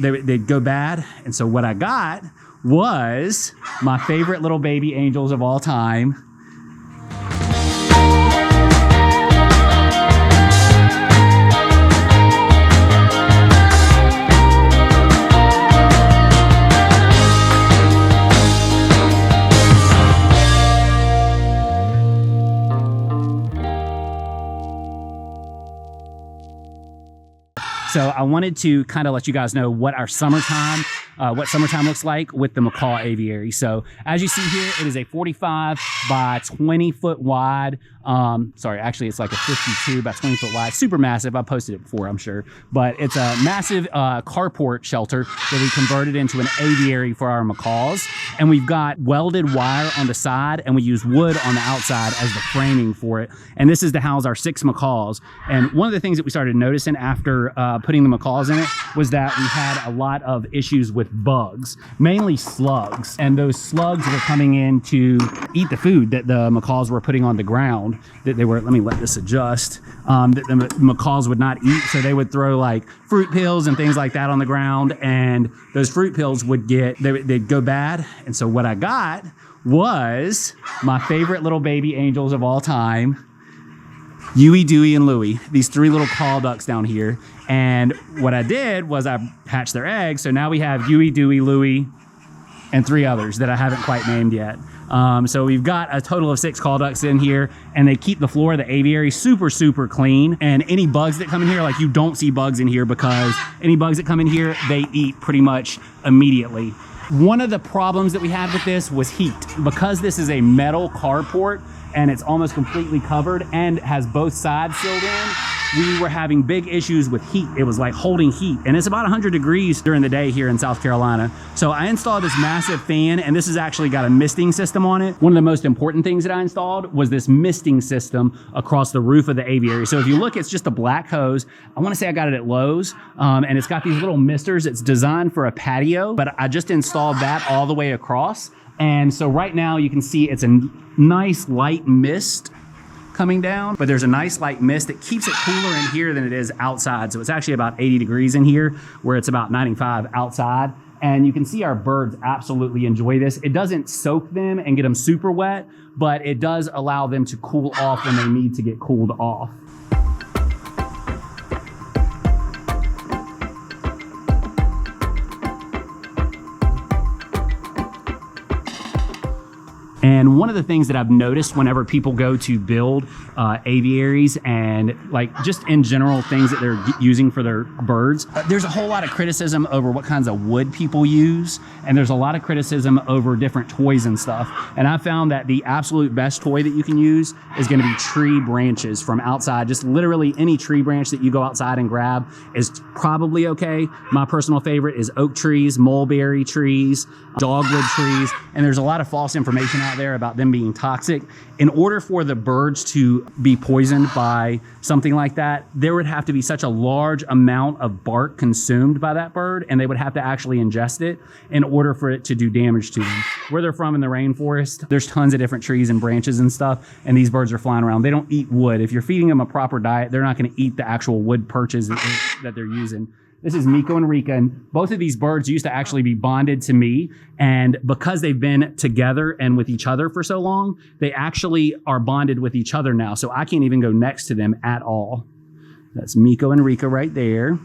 they'd go bad. And so what I got was my favorite little baby angels of all time. So I wanted to kind of let you guys know what our summertime looks like with the MACAW Aviary. So as you see here, it is a 45 by 20 foot wide. Sorry, actually it's like a 52 by 20 foot wide, super massive. I posted it before, I'm sure, but it's a massive carport shelter that we converted into an aviary for our macaws. And we've got welded wire on the side, and we use wood on the outside as the framing for it. And this is to house our 6 macaws. And one of the things that we started noticing after putting the macaws in it was that we had a lot of issues with bugs, mainly slugs. And those slugs were coming in to eat the food that the macaws were putting on the ground that they were, let me let this adjust, that the macaws would not eat. So they would throw like fruit peels and things like that on the ground, and those fruit peels would they'd go bad. And so what I got was my favorite little baby angels of all time, Huey, Dewey, and Louie, these 3 little call ducks down here. And what I did was I hatched their eggs. So now we have Huey, Dewey, Louie, and 3 others that I haven't quite named yet. So we've got a total of 6 call ducks in here, and they keep the floor of the aviary super, super clean. And any bugs that come in here, like you don't see bugs in here, because any bugs that come in here, they eat pretty much immediately. One of the problems that we had with this was heat. Because this is a metal carport and it's almost completely covered and has both sides sealed in, we were having big issues with heat. It was like holding heat, and it's about 100 degrees during the day here in South Carolina. So I installed this massive fan, and this has actually got a misting system on it. One of the most important things that I installed was this misting system across the roof of the aviary. So if you look, it's just a black hose. I wanna say I got it at Lowe's, and it's got these little misters. It's designed for a patio, but I just installed that all the way across. And so right now you can see it's a nice light mist coming down, but there's a nice light mist that keeps it cooler in here than it is outside. So it's actually about 80 degrees in here, where it's about 95 outside. And you can see our birds absolutely enjoy this. It doesn't soak them and get them super wet, but it does allow them to cool off when they need to get cooled off. And one of the things that I've noticed whenever people go to build aviaries and like just in general things that they're using for their birds, there's a whole lot of criticism over what kinds of wood people use. And there's a lot of criticism over different toys and stuff. And I found that the absolute best toy that you can use is gonna be tree branches from outside. Just literally any tree branch that you go outside and grab is probably okay. My personal favorite is oak trees, mulberry trees, dogwood trees. And there's a lot of false information out there about them being toxic. In order for the birds to be poisoned by something like that, there would have to be such a large amount of bark consumed by that bird, and they would have to actually ingest it in order for it to do damage to them. Where they're from in the rainforest, there's tons of different trees and branches and stuff, and these birds are flying around. They don't eat wood. If you're feeding them a proper diet, they're not gonna eat the actual wood perches that they're using. This is MACAW and Rika, and both of these birds used to actually be bonded to me, and because they've been together and with each other for so long, they actually are bonded with each other now, so I can't even go next to them at all. That's MACAW and Rika right there.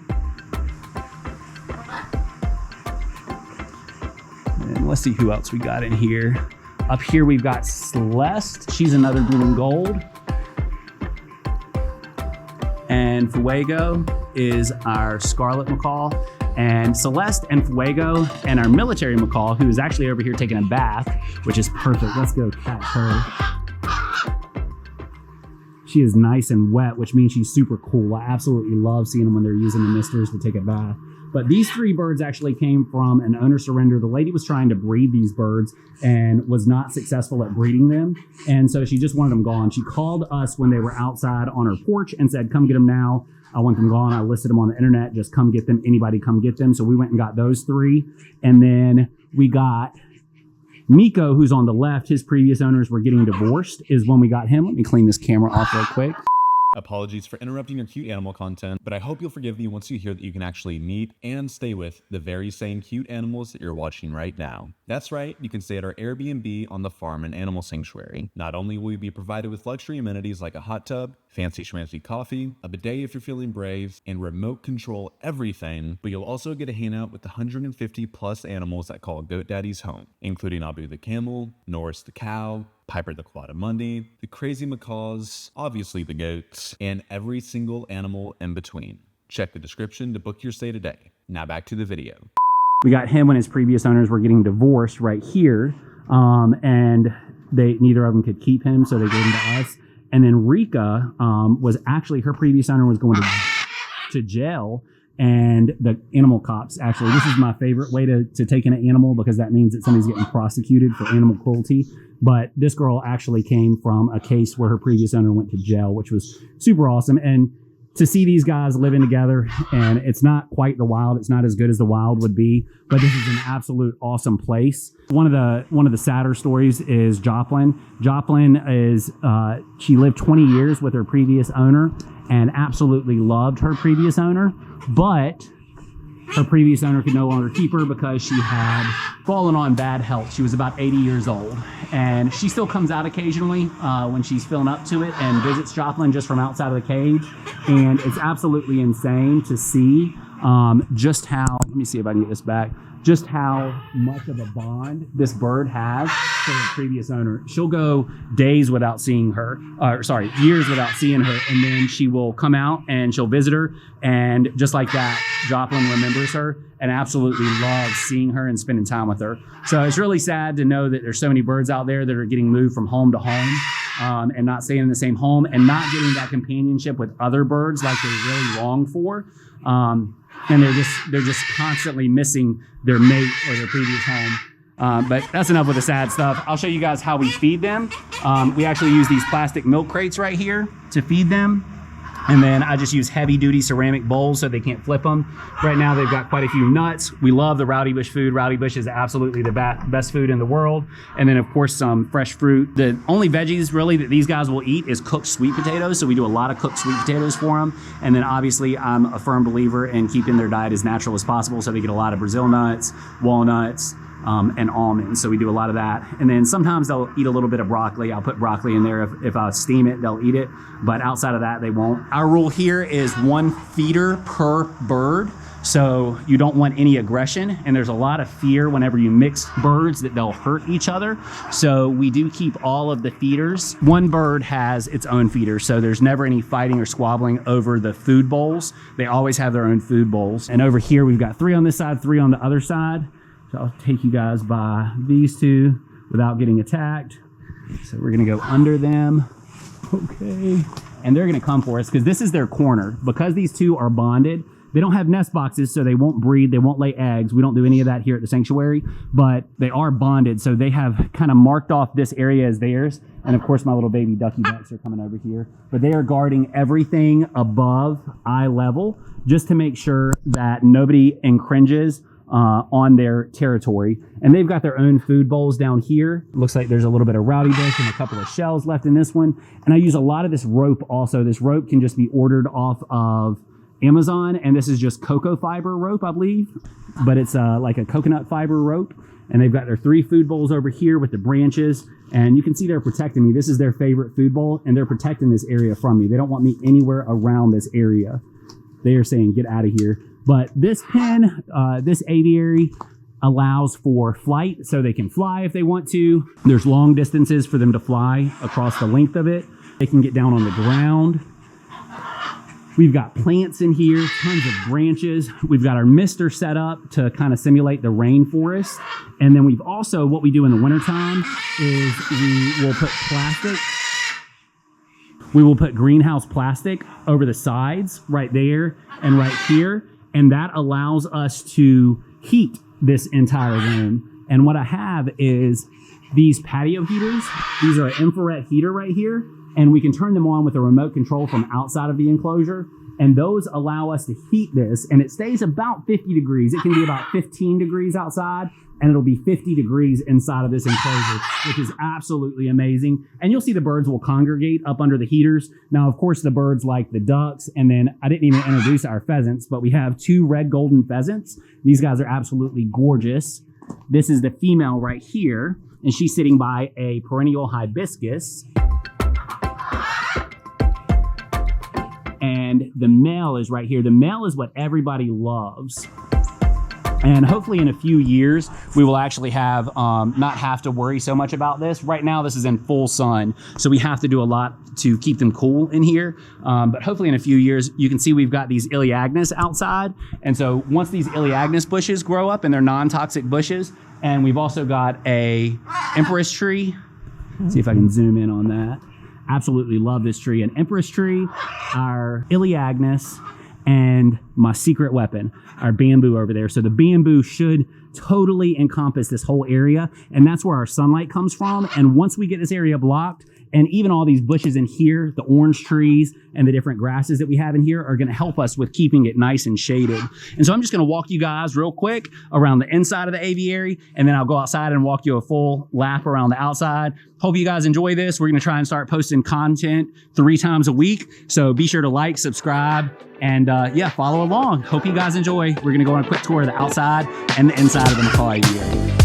And let's see who else we got in here. Up here we've got Celeste. She's another blue and gold. And Fuego is our scarlet macaw. And Celeste and Fuego and our military macaw, who is actually over here taking a bath, which is perfect. Let's go cat her. She is nice and wet, which means she's super cool. I absolutely love seeing them when they're using the misters to take a bath. But these 3 birds actually came from an owner surrender. The lady was trying to breed these birds and was not successful at breeding them. And so she just wanted them gone. She called us when they were outside on her porch and said, come get them now. I want them gone. I listed them on the internet. Just come get them. Anybody come get them. So we went and got those 3. And then we got MACAW, who's on the left. His previous owners were getting divorced, is when we got him. Let me clean this camera off real quick. Apologies for interrupting your cute animal content, but I hope you'll forgive me once you hear that you can actually meet and stay with the very same cute animals that you're watching right now. That's right, you can stay at our Airbnb on the farm and animal sanctuary. Not only will you be provided with luxury amenities like a hot tub, fancy schmancy coffee, a bidet if you're feeling brave, and remote control everything, but you'll also get to hang out with the 150 plus animals that call Goat Daddy's home, including Abu the camel, Norris the cow, Piper the Quadamundi, the crazy macaws, obviously the goats, and every single animal in between. Check the description to book your stay today. Now back to the video. We got him when his previous owners were getting divorced right here, and neither of them could keep him, so they gave him to us. And then Rika was actually, her previous owner was going to jail, and the animal cops actually, this is my favorite way to take in an animal because that means that somebody's getting prosecuted for animal cruelty. But this girl actually came from a case where her previous owner went to jail, which was super awesome. And to see these guys living together, and it's not quite the wild, it's not as good as the wild would be, but this is an absolute awesome place. One of the sadder stories is Joplin. Joplin is she lived 20 years with her previous owner and absolutely loved her previous owner, but her previous owner could no longer keep her because she had fallen on bad health. She was about 80 years old, and she still comes out occasionally when she's feeling up to it and visits Joplin just from outside of the cage. And it's absolutely insane to see just how, let me see if I can get this back, just how much of a bond this bird has for her previous owner. She'll go days without seeing her, years without seeing her, and then she will come out and she'll visit her, and just like that, Joplin remembers her and absolutely loves seeing her and spending time with her. So it's really sad to know that there's so many birds out there that are getting moved from home to home and not staying in the same home and not getting that companionship with other birds like they really long for. And they're just constantly missing their mate or their previous home. But that's enough with the sad stuff. I'll show you guys how we feed them. We actually use these plastic milk crates right here to feed them. And then I just use heavy duty ceramic bowls so they can't flip them. Right now they've got quite a few nuts. We love the Rowdy Bush food. Rowdy Bush is absolutely the best food in the world. And then of course some fresh fruit. The only veggies really that these guys will eat is cooked sweet potatoes. So we do a lot of cooked sweet potatoes for them. And then obviously I'm a firm believer in keeping their diet as natural as possible. So they get a lot of Brazil nuts, walnuts, and almonds. So we do a lot of that. And then sometimes they'll eat a little bit of broccoli. I'll put broccoli in there. If I steam it, they'll eat it. But outside of that, they won't. Our rule here is 1 feeder per bird. So you don't want any aggression. And there's a lot of fear whenever you mix birds that they'll hurt each other. So we do keep all of the feeders. One bird has its own feeder. So there's never any fighting or squabbling over the food bowls. They always have their own food bowls. And over here, we've got 3 on this side, 3 on the other side. So I'll take you guys by these 2 without getting attacked. So we're gonna go under them. Okay. And they're gonna come for us because this is their corner. Because these 2 are bonded, they don't have nest boxes, so they won't breed, they won't lay eggs. We don't do any of that here at the sanctuary, but they are bonded, so they have kind of marked off this area as theirs. And of course, my little baby ducky ducks are coming over here. But they are guarding everything above eye level just to make sure that nobody encroaches on their territory. And they've got their own food bowls down here. Looks like there's a little bit of Rowdy Bush and a couple of shells left in this one. And I use a lot of this rope also. This rope can just be ordered off of Amazon, and this is just cocoa fiber rope, I believe, but it's like a coconut fiber rope. And they've got their 3 food bowls over here with the branches, and you can see they're protecting me. This is their favorite food bowl, and they're protecting this area from me. They don't want me anywhere around this area. They are saying, get out of here. But this pen, this aviary allows for flight, so they can fly if they want to. There's long distances for them to fly across the length of it. They can get down on the ground. We've got plants in here, tons of branches. We've got our mister set up to kind of simulate the rainforest. And then we've also, what we do in the wintertime is we will put plastic. We will put greenhouse plastic over the sides right there and right here. And that allows us to heat this entire room. And what I have is these patio heaters. These are an infrared heater right here. And we can turn them on with a remote control from outside of the enclosure. And those allow us to heat this, and it stays about 50 degrees. It can be about 15 degrees outside, and it'll be 50 degrees inside of this enclosure, which is absolutely amazing. And you'll see the birds will congregate up under the heaters. Now, of course, the birds like the ducks, and then I didn't even introduce our pheasants, but we have 2 red golden pheasants. These guys are absolutely gorgeous. This is the female right here, and she's sitting by a perennial hibiscus. And the male is right here. The male is what everybody loves. And hopefully in a few years, we will actually have not have to worry so much about this. Right now, this is in full sun, so we have to do a lot to keep them cool in here. But hopefully in a few years, you can see we've got these Iliagnus outside. And so once these Iliagnus bushes grow up, and they're non-toxic bushes, and we've also got a Empress tree. Let's see if I can zoom in on that. Absolutely love this tree. An Empress tree, our Iliagnus, and my secret weapon, our bamboo over there. So the bamboo should totally encompass this whole area, and that's where our sunlight comes from. And once we get this area blocked, and even all these bushes in here, the orange trees and the different grasses that we have in here are gonna help us with keeping it nice and shaded. And so I'm just gonna walk you guys real quick around the inside of the aviary, and then I'll go outside and walk you a full lap around the outside. Hope you guys enjoy this. We're gonna try and start posting content 3 times a week. So be sure to like, subscribe, and yeah, follow along. Hope you guys enjoy. We're gonna go on a quick tour of the outside and the inside of the MACAW aviary.